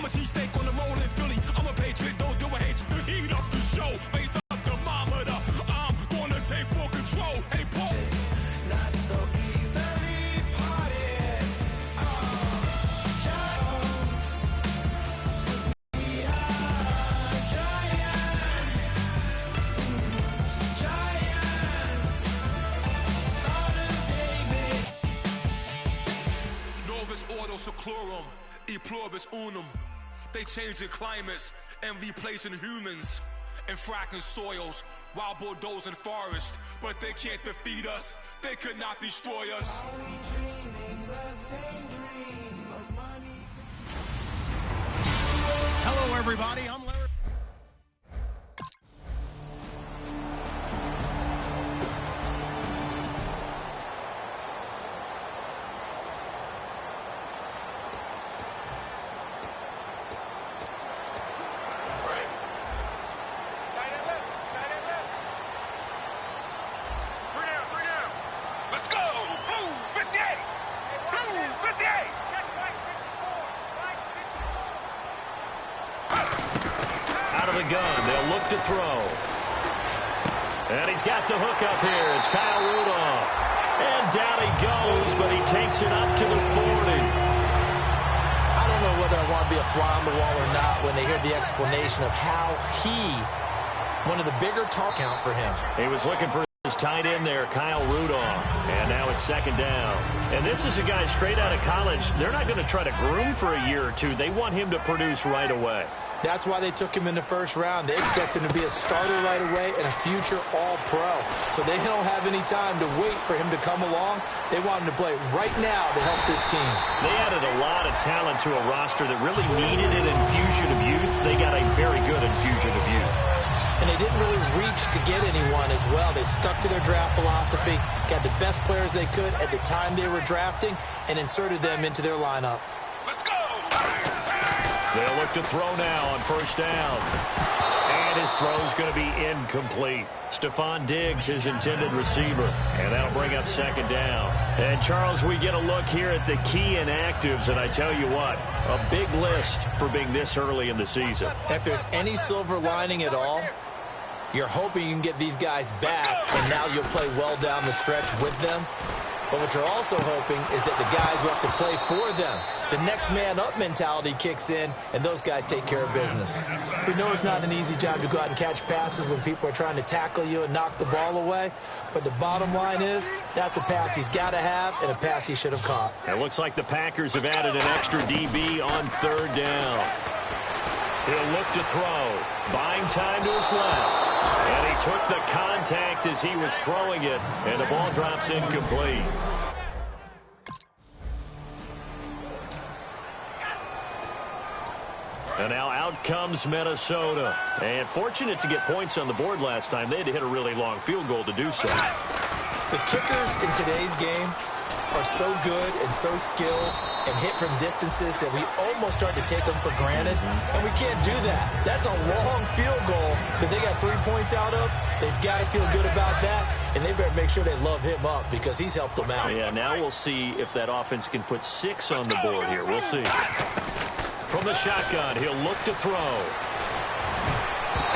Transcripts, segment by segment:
I'm a cheesesteak on the roll in Philly. I'm a patriot, don't do a hate you. Heat up the show, face up the thermometer. I'm gonna take full control. Hey, Paul. Not so easily parted. Ordo seclorum, e pluribus unum. They changing climates and replacing humans and fracking soils while bulldozing forests. But they can't defeat us, they could not destroy us. Hello, everybody. I'm Larry. Gun. They'll look to throw. And he's got the hook up here. It's Kyle Rudolph. And down he goes, but he takes it up to the 40. I don't know whether I want to be a fly on the wall or not when they hear the explanation of how one of the bigger target count for him. He was looking for his tight end there, Kyle Rudolph. And now it's second down. And this is a guy straight out of college. They're not going to try to groom for a year or two. They want him to produce right away. That's why they took him in the first round. They expect him to be a starter right away and a future all-pro. So they don't have any time to wait for him to come along. They want him to play right now to help this team. They added a lot of talent to a roster that really needed an infusion of youth. They got a very good infusion of youth. And they didn't really reach to get anyone as well. They stuck to their draft philosophy, got the best players they could at the time they were drafting, and inserted them into their lineup. Let's go! They'll look to throw now on first down. And his throw's going to be incomplete. Stephon Diggs, his intended receiver. And that'll bring up second down. And, Charles, we get a look here at the key inactives. And I tell you what, a big list for being this early in the season. If there's any silver lining at all, you're hoping you can get these guys back, and now you'll play well down the stretch with them. But what you're also hoping is that the guys who have to play for them, the next man up mentality kicks in, and those guys take care of business. We know it's not an easy job to go out and catch passes when people are trying to tackle you and knock the ball away. But the bottom line is, that's a pass he's got to have and a pass he should have caught. It looks like the Packers have added an extra DB on third down. He'll look to throw. Buying time to his left. And he took the contact as he was throwing it. And the ball drops incomplete. And now out comes Minnesota. And fortunate to get points on the board last time. They had to hit a really long field goal to do so. The kickers in today's game are so good and so skilled and hit from distances that we almost start to take them for granted. And we can't do that. That's a long field goal that they got 3 points out of. They've got to feel good about that. And they better make sure they love him up because he's helped them out. Yeah, now we'll see if that offense can put 6 on the board here. We'll see. From the shotgun, he'll look to throw.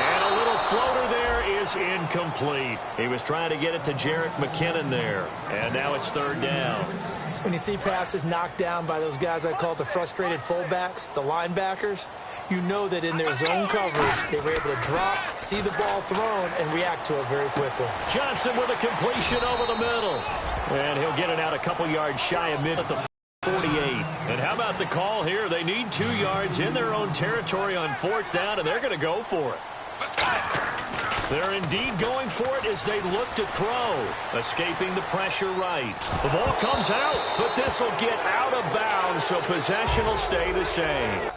And a little floater there is incomplete. He was trying to get it to Jerick McKinnon there. And now it's third down. When you see passes knocked down by those guys I call the frustrated fullbacks, the linebackers, you know that in their zone coverage, they were able to drop, see the ball thrown, and react to it very quickly. Johnson with a completion over the middle. And he'll get it out a couple yards shy of mid at the 48. And how about the call here? They need 2 yards in their own territory on fourth down, and they're going to go for it. They're indeed going for it as they look to throw. Escaping the pressure right. The ball comes out, but this will get out of bounds, so possession will stay the same.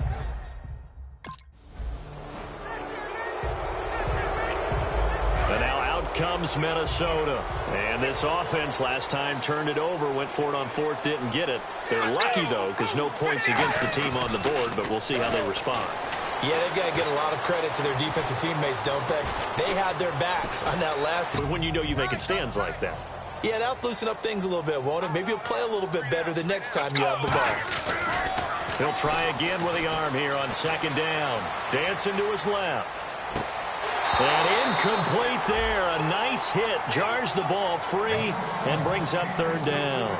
And now out comes Minnesota. And this offense last time turned it over, went for it on fourth, didn't get it. They're lucky, though, because no points against the team on the board, but we'll see how they respond. Yeah, they've got to get a lot of credit to their defensive teammates, don't they? They had their backs on that last. When you know you're making stands like that. Yeah, that'll loosen up things a little bit, won't it? Maybe you'll play a little bit better the next time you have the ball. He'll try again with the arm here on second down. Dancing to his left. And incomplete there. A nice hit. Jars the ball free and brings up third down.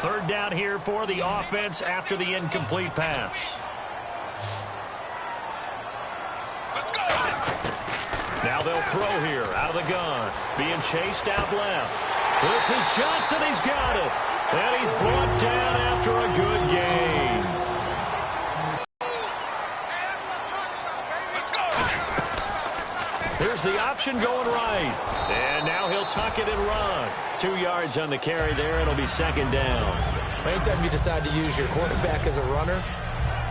Third down here for the offense after the incomplete pass. Now they'll throw here out of the gun. Being chased out left. This is Johnson. He's got it. And he's brought down after a good gain. Here's the option going right. And now he'll tuck it and run. 2 yards on the carry there. It'll be second down. Anytime you decide to use your quarterback as a runner,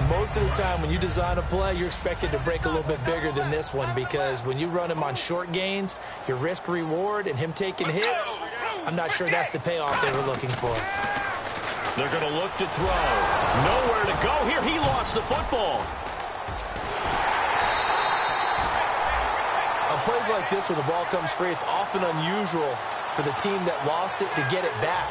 most of the time when you design a play, you're expected to break a little bit bigger than this one, because when you run him on short gains, your risk-reward and him taking hits, I'm not sure that's the payoff they were looking for. They're going to look to throw. Nowhere to go here. He lost the football. On plays like this, when the ball comes free, it's often unusual for the team that lost it to get it back,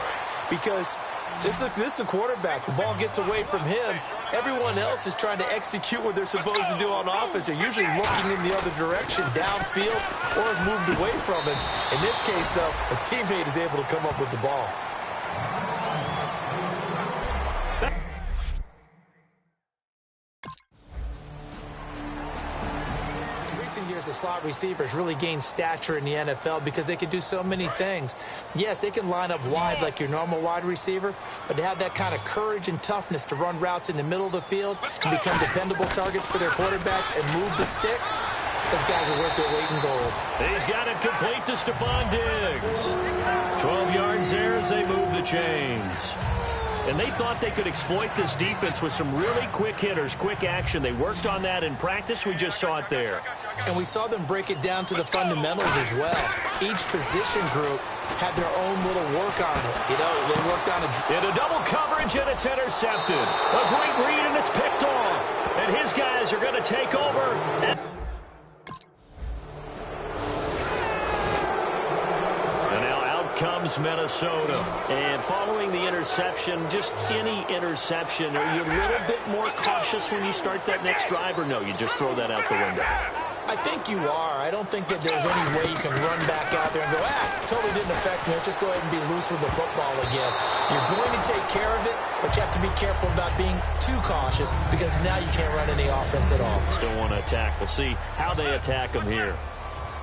because this is a quarterback. The ball gets away from him. Everyone else is trying to execute what they're supposed to do on offense. They're usually looking in the other direction, downfield, or have moved away from it. In this case, though, a teammate is able to come up with the ball. Years of slot receivers really gain stature in the NFL because they can do so many things. Yes, they can line up wide like your normal wide receiver, but to have that kind of courage and toughness to run routes in the middle of the field and become dependable targets for their quarterbacks and move the sticks, those guys are worth their weight in gold. He's got it complete to Stephon Diggs. 12 yards there as they move the chains. And they thought they could exploit this defense with some really quick hitters, quick action. They worked on that in practice. We just saw it there. And we saw them break it down to the fundamentals as well. Each position group had their own little work on it. You know, they worked on it. In a double coverage, and it's intercepted. A great read, and it's picked off. And his guys are going to take over. Comes Minnesota. And following the interception, just any interception, are you a little bit more cautious when you start that next drive, or no, you just throw that out the window? I think you are. I don't think that there's any way you can run back out there and go, totally didn't affect me. Let's just go ahead and be loose with the football again. You're going to take care of it, but you have to be careful about being too cautious, because now you can't run any offense at all. Still want to attack. We'll see how they attack them here.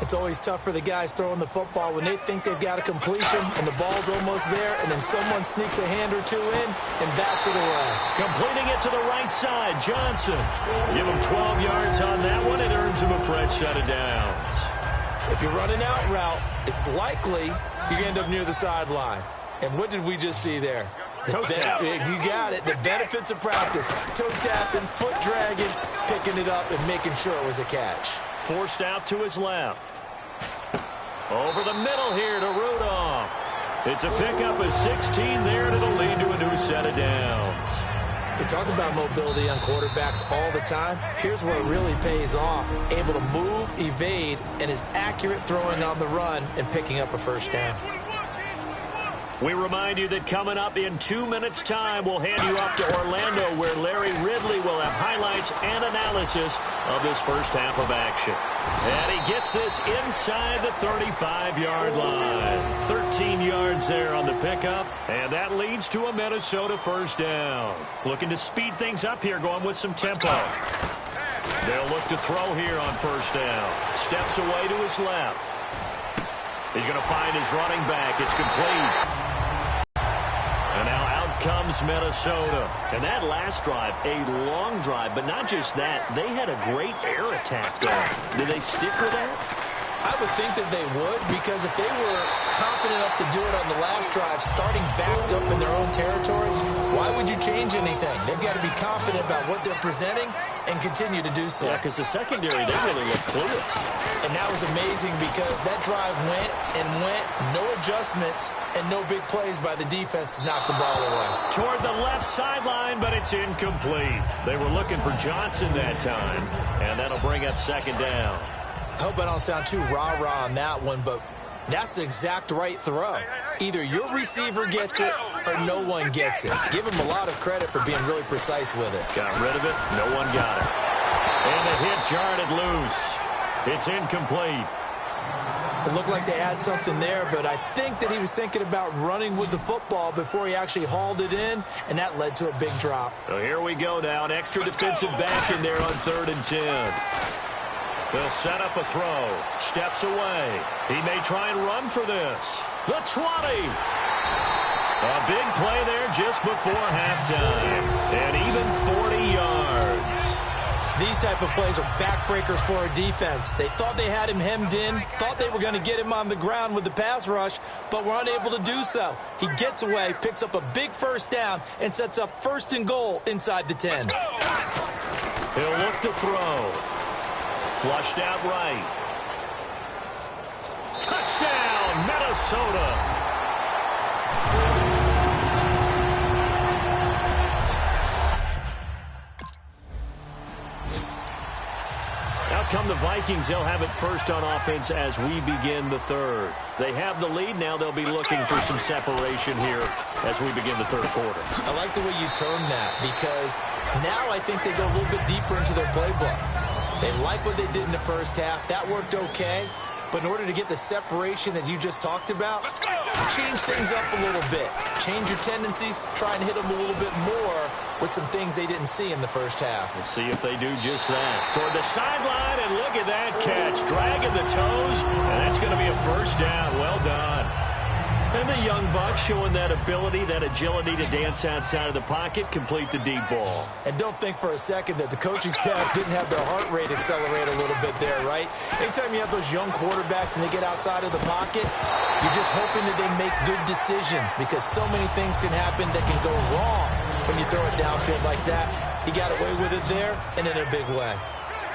It's always tough for the guys throwing the football when they think they've got a completion and the ball's almost there, and then someone sneaks a hand or two in and bats it away. Completing it to the right side, Johnson. Give him 12 yards on that one. It earns him a fresh set of downs. If you're running out route, it's likely you end up near the sideline. And what did we just see there? Toe tap. You got it. The benefits of practice. Toe tapping, foot dragging, picking it up, and making sure it was a catch. Forced out to his left. Over the middle here to Rudolph. It's a pickup of 16 there, and it'll lead to a new set of downs. We talk about mobility on quarterbacks all the time. Here's where it really pays off. Able to move, evade, and is accurate throwing on the run and picking up a first down. We remind you that coming up in 2 minutes' time, we'll hand you off to Orlando, where Larry Ridley will have highlights and analysis of this first half of action. And he gets this inside the 35-yard line. 13 yards there on the pickup, and that leads to a Minnesota first down. Looking to speed things up here, going with some tempo. They'll look to throw here on first down. Steps away to his left. He's going to find his running back. It's complete. And now out comes Minnesota. And that last drive, a long drive, but not just that. They had a great air attack going. Did they stick with that? I would think that they would, because if they were confident enough to do it on the last drive, starting backed up in their own territory, why would you change anything? They've got to be confident about what they're presenting and continue to do so. Yeah, because the secondary, they really looked clueless. And that was amazing, because that drive went and went, no adjustments, and no big plays by the defense to knock the ball away. Toward the left sideline, but it's incomplete. They were looking for Johnson that time, and that'll bring up second down. I hope I don't sound too rah-rah on that one, but that's the exact right throw. Either your receiver gets it or no one gets it. Give him a lot of credit for being really precise with it. Got rid of it. No one got it. And the hit jarred it loose. It's incomplete. It looked like they had something there, but I think that he was thinking about running with the football before he actually hauled it in, and that led to a big drop. So here we go now. An extra defensive back in there on 3rd and 10. They'll set up a throw. Steps away. He may try and run for this. The 20. A big play there just before halftime. And even 40 yards. These type of plays are backbreakers for a defense. They thought they had him hemmed in, thought they were going to get him on the ground with the pass rush, but were unable to do so. He gets away, picks up a big first down, and sets up 1st and goal inside the 10. He'll look to throw. Flushed out right. Touchdown, Minnesota. Come the Vikings, they'll have it first on offense as we begin the 3rd. They have the lead. Now they'll be looking for some separation here as we begin the 3rd quarter. I like the way you term that because now I think they go a little bit deeper into their playbook. They like what they did in the first half. That worked okay. But in order to get the separation that you just talked about, change things up a little bit. Change your tendencies. Try and hit them a little bit more with some things they didn't see in the first half. We'll see if they do just that. Toward the sideline, and look at that catch. Dragging the toes, and that's going to be a first down. Well done. And the young buck showing that ability, that agility to dance outside of the pocket, complete the deep ball. And don't think for a second that the coaching staff didn't have their heart rate accelerate a little bit there, right? Anytime you have those young quarterbacks and they get outside of the pocket, you're just hoping that they make good decisions because so many things can happen that can go wrong when you throw it downfield like that. He got away with it there and in a big way.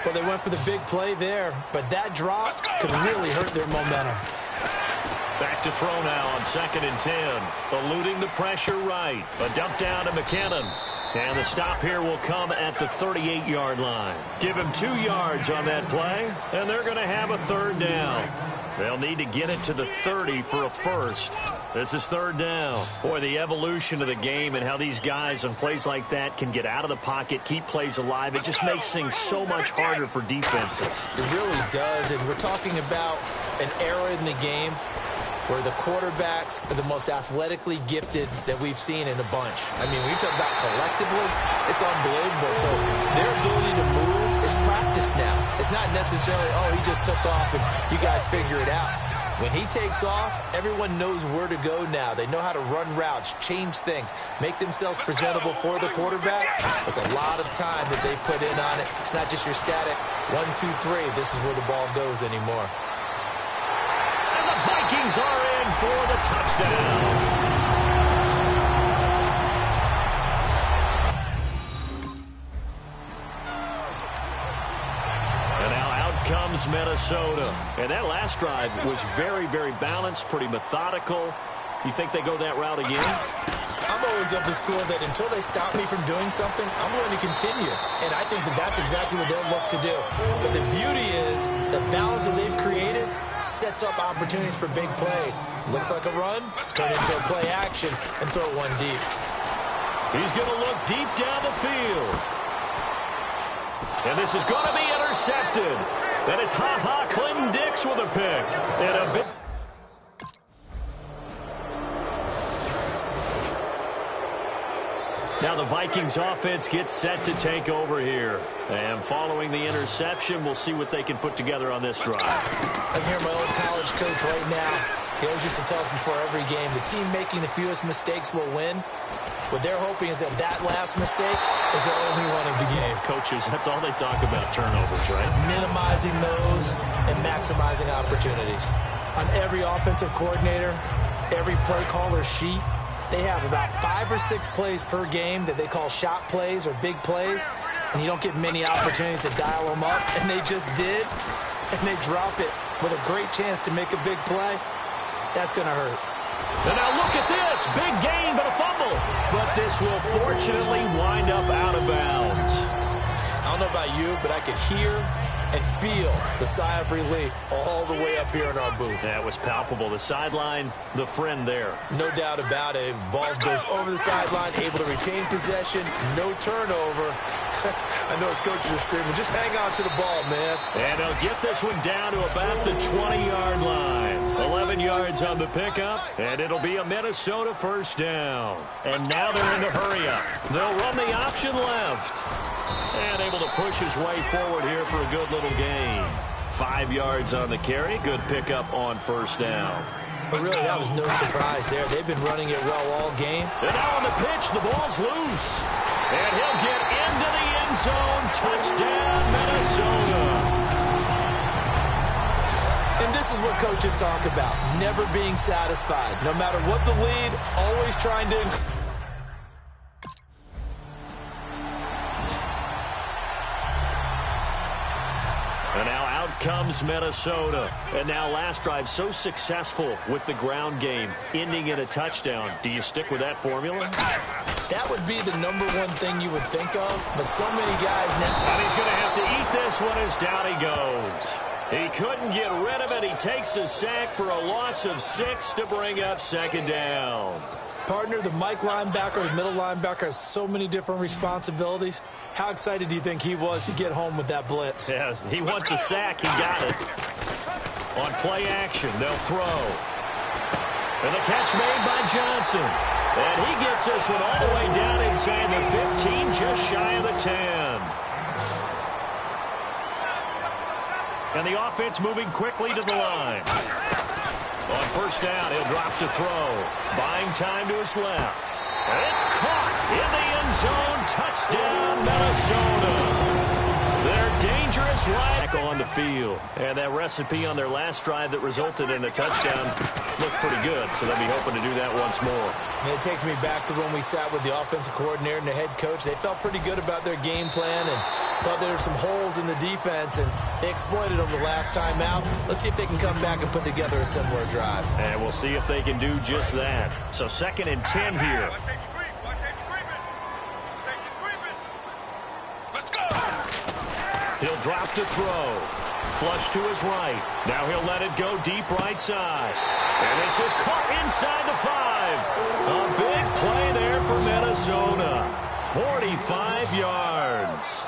Well, they went for the big play there, but that drop could really hurt their momentum. Back to throw now on 2nd and 10. Eluding the pressure right. A dump down to McKinnon. And the stop here will come at the 38-yard line. Give him 2 yards on that play, and they're going to have a 3rd down. They'll need to get it to the 30 for a first. This is 3rd down. Boy, the evolution of the game and how these guys on plays like that can get out of the pocket, keep plays alive, it just makes things so much harder for defenses. It really does, and we're talking about an era in the game where the quarterbacks are the most athletically gifted that we've seen in a bunch. I mean, when you talk about collectively, it's unbelievable. So their ability to move is practiced now. It's not necessarily, oh, he just took off and you guys figure it out. When he takes off, everyone knows where to go now. They know how to run routes, change things, make themselves presentable for the quarterback. It's a lot of time that they put in on it. It's not just your static 1, 2, 3. This is where the ball goes anymore. Vikings are in for the touchdown. And now out comes Minnesota. And that last drive was very, very balanced, pretty methodical. You think they go that route again? I'm always of the school that until they stop me from doing something, I'm going to continue. And I think that that's exactly what they'll look to do. But the beauty is the balance that they've created sets up opportunities for big plays. Looks like a run, turn into a play action, and throw one deep. He's going to look deep down the field. And this is going to be intercepted. And it's Clinton Dix with a pick. And a big... Now the Vikings offense gets set to take over here. And following the interception, we'll see what they can put together on this drive. I'm here, my old college coach right now. He always used to tell us before every game, the team making the fewest mistakes will win. What they're hoping is that that last mistake is their only one of the game. Coaches, that's all they talk about, turnovers, right? Minimizing those and maximizing opportunities. On every offensive coordinator, every play caller sheet, they have about 5 or 6 plays per game that they call shot plays or big plays, and you don't get many opportunities to dial them up, and they just did, and they drop it with a great chance to make a big play. That's going to hurt. And now look at this. Big gain, but a fumble. But this will fortunately wind up out of bounds. I'll don't know about you, but I could hear and feel the sigh of relief all the way up here in our booth. That was palpable. The sideline, the friend there. No doubt about it. Ball goes over the sideline, able to retain possession, no turnover. I know his coaches are screaming, just hang on to the ball, man. And they'll get this one down to about the 20-yard line. 11 yards on the pickup, and it'll be a Minnesota first down. And now they're in the hurry-up. They'll run the option left. And able to push his way forward here for a good little gain. 5 yards on the carry. Good pickup on first down. But really, that was no surprise there. They've been running it well all game. And now on the pitch, the ball's loose. And he'll get into the end zone. Touchdown, Minnesota. And this is what coaches talk about, never being satisfied. No matter what the lead, always trying to... And now out comes Minnesota. And now last drive so successful with the ground game, ending in a touchdown. Do you stick with that formula? That would be the number one thing you would think of, but so many guys now... And he's going to have to eat this one as down he goes. He couldn't get rid of it. He takes a sack for a loss of 6 to bring up second down. Partner, the Mike linebacker, the middle linebacker has so many different responsibilities. How excited do you think he was to get home with that blitz? Yeah, he wants a sack. He got it. On play action, they'll throw. And the catch made by Johnson. And he gets this one all the way down inside the 15, just shy of the 10. And the offense moving quickly to the line. On first down, he'll drop to throw. Buying time to his left. And it's caught in the end zone. Touchdown, Minnesota. They're dangerous right on the field. And that recipe on their last drive that resulted in a touchdown looked pretty good, so they'll be hoping to do that once more. And it takes me back to when we sat with the offensive coordinator and the head coach. They felt pretty good about their game plan and thought there were some holes in the defense, and they exploited them the last time out. Let's see if they can come back and put together a similar drive. And we'll see if they can do just that. So 2nd and 10 here. He'll drop to throw. Flush to his right. Now he'll let it go deep right side. And this is caught inside the 5. A big play there for Minnesota. 45 yards.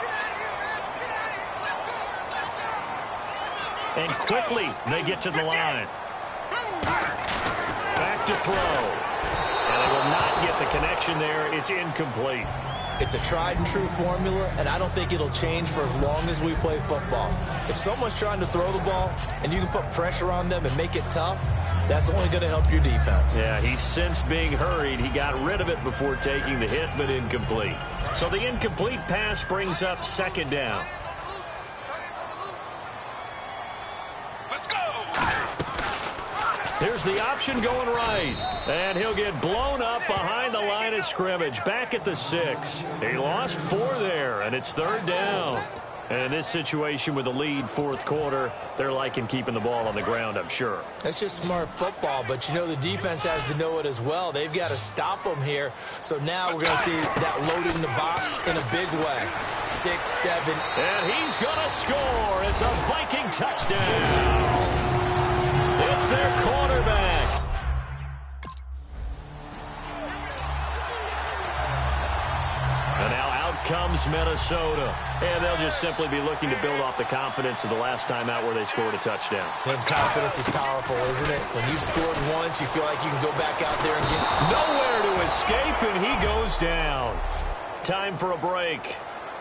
And quickly they get to the line. Back to throw. And they will not get the connection there. It's incomplete. It's a tried-and-true formula, and I don't think it'll change for as long as we play football. If someone's trying to throw the ball and you can put pressure on them and make it tough, that's only going to help your defense. Yeah, he's since being hurried. He got rid of it before taking the hit, but incomplete. So the incomplete pass brings up 2nd down. Here's the option going right. And he'll get blown up behind the line of scrimmage. Back at the 6. He lost 4 there, and it's 3rd down. And in this situation with the lead 4th quarter, they're liking keeping the ball on the ground, I'm sure. That's just smart football, but you know the defense has to know it as well. They've got to stop them here. So now we're going to see that loaded in the box in a big way. 6, 7. And he's going to score. It's a Viking touchdown. It's their quarterback. And now out comes Minnesota. And they'll just simply be looking to build off the confidence of the last time out where they scored a touchdown. And confidence is powerful, isn't it? When you've scored once, you feel like you can go back out there and get... Nowhere to escape, and he goes down. Time for a break.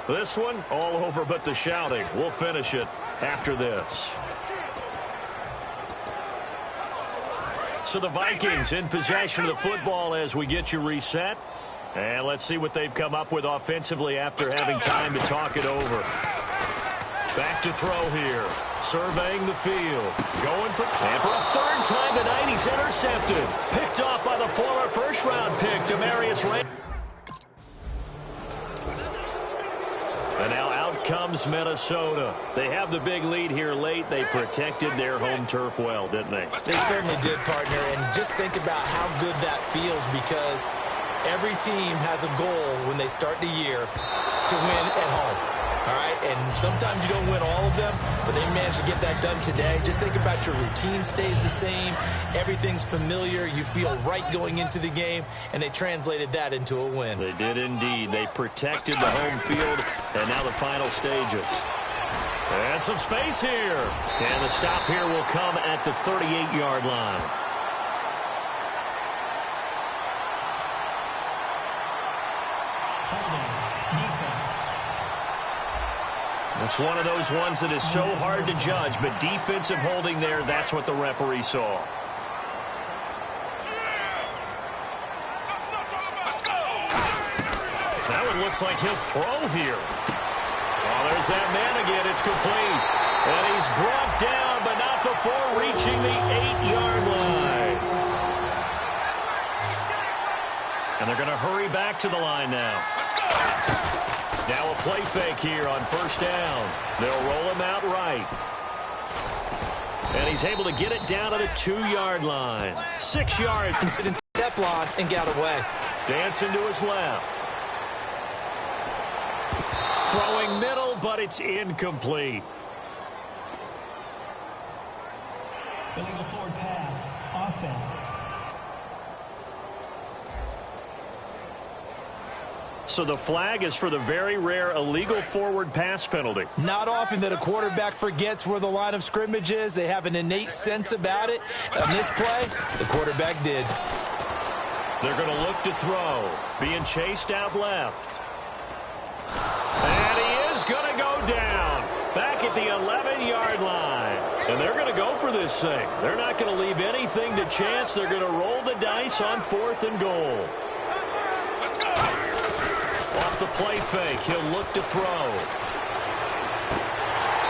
This one, all over but the shouting. We'll finish it after this. So the Vikings in possession of the football as we get you reset. And let's see what they've come up with offensively after having time to talk it over. Back to throw here. Surveying the field. Going for... And for a 3rd time tonight, he's intercepted. Picked off by the former first-round pick, Demarius Randall. And now out comes Minnesota. They have the big lead here late. They protected their home turf well, didn't they? They certainly did, partner. And just think about how good that feels, because every team has a goal when they start the year to win at home. All right, and sometimes you don't win all of them, but they managed to get that done today. Just think about your routine stays the same. Everything's familiar. You feel right going into the game, and they translated that into a win. They did indeed. They protected the home field, and now the final stages. And some space here. And the stop here will come at the 38-yard line. It's one of those ones that is so hard to judge, but defensive holding there, that's what the referee saw. That one looks like he'll throw here. Oh, there's that man again. It's complete. And he's brought down, but not before reaching the 8-yard line. And they're going to hurry back to the line now. Now a play fake here on first down. They'll roll him out right. And he's able to get it down to the 2-yard line. 6 yards. Incident Teflon and got away. Dancing to his left. Throwing middle, but it's incomplete. Illegal forward pass. Offense. So the flag is for the very rare illegal forward pass penalty. Not often that a quarterback forgets where the line of scrimmage is. They have an innate sense about it. On this play, the quarterback did. They're going to look to throw. Being chased out left. And he is going to go down. Back at the 11-yard line. And they're going to go for this thing. They're not going to leave anything to chance. They're going to roll the dice on 4th and goal. Off the play fake, he'll look to throw.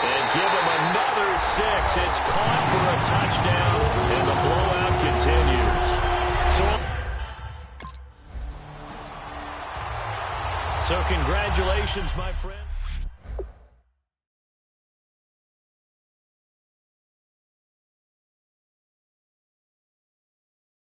And give him another 6. It's caught for a touchdown, and the blowout continues. So congratulations, my friend.